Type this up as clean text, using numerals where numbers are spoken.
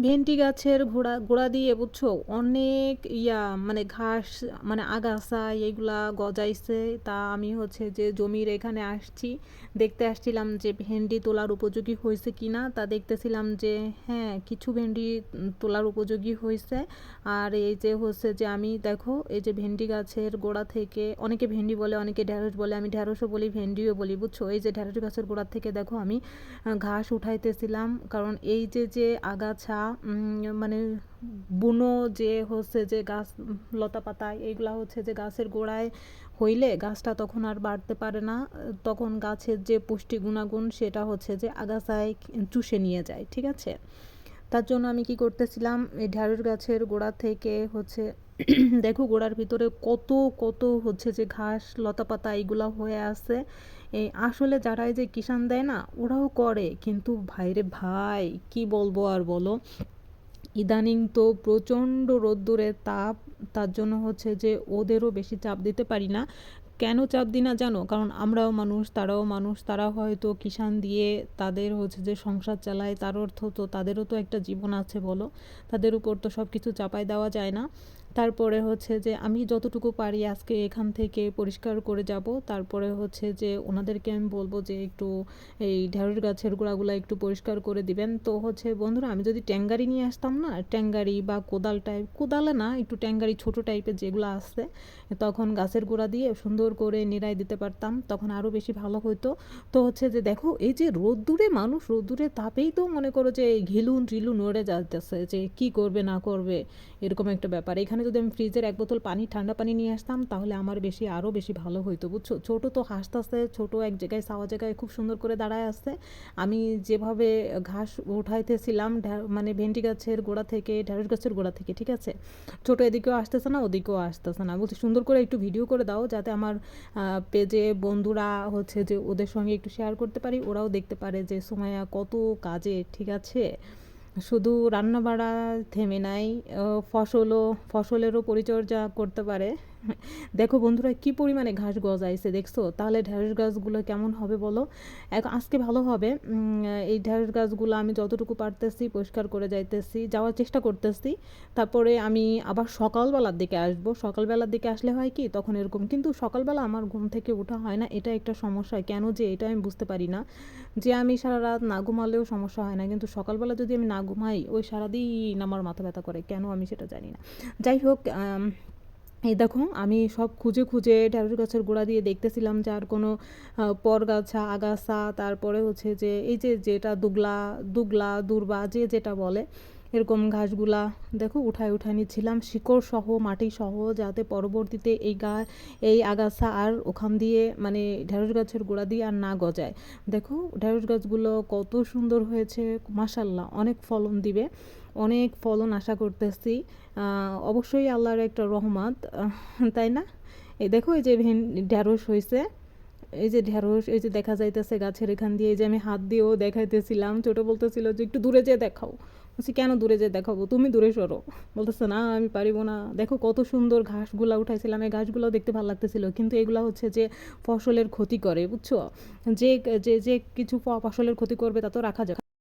ভেন্ডি গাছের গোড়া দিয়ে বুঝছো অনেক মানে ঘাস, মানে আগাছা এগুলা গজাইছে। তা আমি হচ্ছে যে জমির এখানে আসছি, দেখতে আসছিলাম যে ভেন্ডি তোলার উপযোগী হয়েছে কিনা। তা দেখতেছিলাম যে হ্যাঁ, কিছু ভেন্ডি তোলার উপযোগী হয়েছে। আর এই যে হচ্ছে যে আমি দেখো এই যে ভেন্ডি গাছের গোড়া থেকে, অনেকে ভেন্ডি বলে অনেকে ঢ্যাঁড়স বলে, আমি ঢ্যাঁড়সও বলি ভেন্ডিও বলি বুঝছো। এই যে ঢ্যাঁড়স গাছের গোড়া থেকে দেখো আমি ঘাস উঠাইতেছিলাম, কারণ এই যে যে আগাছা মানে বুনো যে হচ্ছে যে গাছ লতা পাতা এইগুলা হচ্ছে যে গাছের গোড়ায় হইলে গাছটা তখন আর বাড়তে পারে না। তখন গাছের যে পুষ্টি গুণাগুণ সেটা হচ্ছে যে আগাছায় চুষে নিয়ে যায়, ঠিক আছে। তার জন্য আমি কি করতেছিলাম, এই ঢ্যাঁড়স গাছের গোড়া থেকে হচ্ছে দেখো গোড়ার ভিতরে কত কত হচ্ছে যে ঘাস লতাপাতা এইগুলা হয়ে আছে। এই আসলে যারা এই যে কিষান দেয় না ওরাও করে, কিন্তু ভাইরে ভাই কি বলবো আর বলো, ইদানিং তো প্রচণ্ড রোদ্দুরের তাপ। তার জন্য হচ্ছে যে ওদেরও বেশি চাপ দিতে পারি না। কেন চাপ দিই না জানো? কারণ আমরাও মানুষ, তারাও মানুষ, তারা হয়তো কিষান দিয়ে তাদের হচ্ছে যে সংসার চালায়, তার অর্থ তো তাদেরও তো একটা জীবন আছে বলো। তাদের উপর তো সব কিছু চাপায় দেওয়া যায় না। তারপরে হচ্ছে যে আমি যতটুকু পারি আজকে এখান থেকে পরিষ্কার করে যাব। তারপরে হচ্ছে যে ওনাদেরকে আমি বলবো যে একটু এই ঢেঁড়স গাছের গোড়াগুলো একটু পরিষ্কার করে দিবেন। তো হচ্ছে বন্ধুরা, আমি যদি ট্যাঙ্গারি নিয়ে আসতাম না, ট্যাঙ্গারি বা কোদাল টাইপ, কোদালে না একটু ট্যাঙ্গারি ছোট টাইপের যেগুলো আছে, তখন গাছের গোড়া দিয়ে সুন্দর করে নিড়াই দিতে পারতাম, তখন আরও বেশি ভালো হতো। তো হচ্ছে যে দেখো এই যে রোদ্দুরে মানুষ, রোদ্দুরে তাপেই তো মনে করো যে ঘিলুন টিলুন নড়ে যাচ্ছে যে কি করবে না করবে, এরকম একটা ব্যাপার। এখানে যদি আমি ফ্রিজের এক বোতল পানি, ঠান্ডা পানি নিয়ে আসতাম তাহলে আমার বেশি আরও বেশি ভালো হইতো বুঝছো। ছোটো তো হাসতাছে, ছোটো এক জায়গায় ছাওয়া জায়গায় খুব সুন্দর করে দাঁড়ায় আসছে। আমি যেভাবে ঘাস উঠাইতেছিলাম মানে ভেন্ডি গাছের গোড়া থেকে, ঢেঁড়স গাছের গোড়া থেকে, ঠিক আছে, ছোটো এদিকেও আসতেছে না ওদিকেও আসতেছে না, বলছি সুন্দর করে একটু ভিডিও করে দাও যাতে আমার পেজে বন্ধুরা হচ্ছে যে ওদের সঙ্গে একটু শেয়ার করতে পারি, ওরাও দেখতে পারে যে সুমাইয়া কত কাজে, ঠিক আছে। শুধু রান্না বাড়া থেমে নাই, ফসলেরও পরিচর্যা করতে পারে। দেখো বন্ধুরা কি পরিমাণে ঘাস গজাইছে দেখছো, তাহলে ঢেঁড়স গাছগুলো কেমন হবে বলো। আজকে ভালো হবে। এই ঢেঁড়স গাছগুলো আমি যতটুকু পারতেছি পরিষ্কার করে যাওয়ার চেষ্টা করতেছি। তারপরে আমি আবার সকালবেলার দিকে আসবো। সকালবেলার দিকে আসলে হয় কি তখন এরকম, কিন্তু সকালবেলা আমার ঘুম থেকে ওঠা হয় না, এটা একটা সমস্যা। কেন যে এটা আমি বুঝতে পারি না, যে আমি সারা রাত না ঘুমালেও সমস্যা হয় না, কিন্তু সকালবেলা যদি আমি না ঘুমাই ওই সারাদিন আমার মাথা ব্যথা করে, কেন আমি সেটা জানি না। যাই হোক, এই দেখো আমি সব খুঁজে খুঁজে ঢেঁড়স গাছের গোড়া দিয়ে দেখতেছিলাম যে আর কোনো পরগাছা আগাছা, তারপরে হচ্ছে যে এই যে যেটা দুগলা দুগলা দুর্বা যে যেটা বলে এরকম ঘাসগুলা দেখো উঠায় উঠায় নিচ্ছিলাম শিকড় সহ মাটি সহ, যাতে পরবর্তীতে এই আগাছা আর ওখান দিয়ে মানে ঢেঁড়স গাছের গোড়া দিয়ে আর না গজায়। দেখো ঢেঁড়স গাছগুলো কত সুন্দর হয়েছে, মাশাল্লাহ অনেক ফলন দিবে, অনেক ফলন আশা করতেছি। অবশ্যই আল্লাহর একটা রহমত, তাই না। এই দেখো এই যে ঢেঁড়স হয়েছে, এই যে ঢেঁড়স এই যে দেখা যাইতেছে গাছের এখান দিয়ে, এই যে আমি হাত দিয়েও দেখাইতেছিলাম, ছোটো বলতেছিল যে একটু দূরে যেয়ে দেখাও, বলছি কেন দূরে যেয়ে দেখাবো, তুমি দূরে সরো, বলতেছে না আমি পারিব না। দেখো কত সুন্দর ঘাসগুলা উঠাইছিলাম, এই ঘাসগুলোও দেখতে ভালো লাগতেছিল, কিন্তু এগুলা হচ্ছে যে ফসলের ক্ষতি করে বুঝছো। যে যে যে কিছু ফসলের ক্ষতি করবে তা তো রাখা যাবে।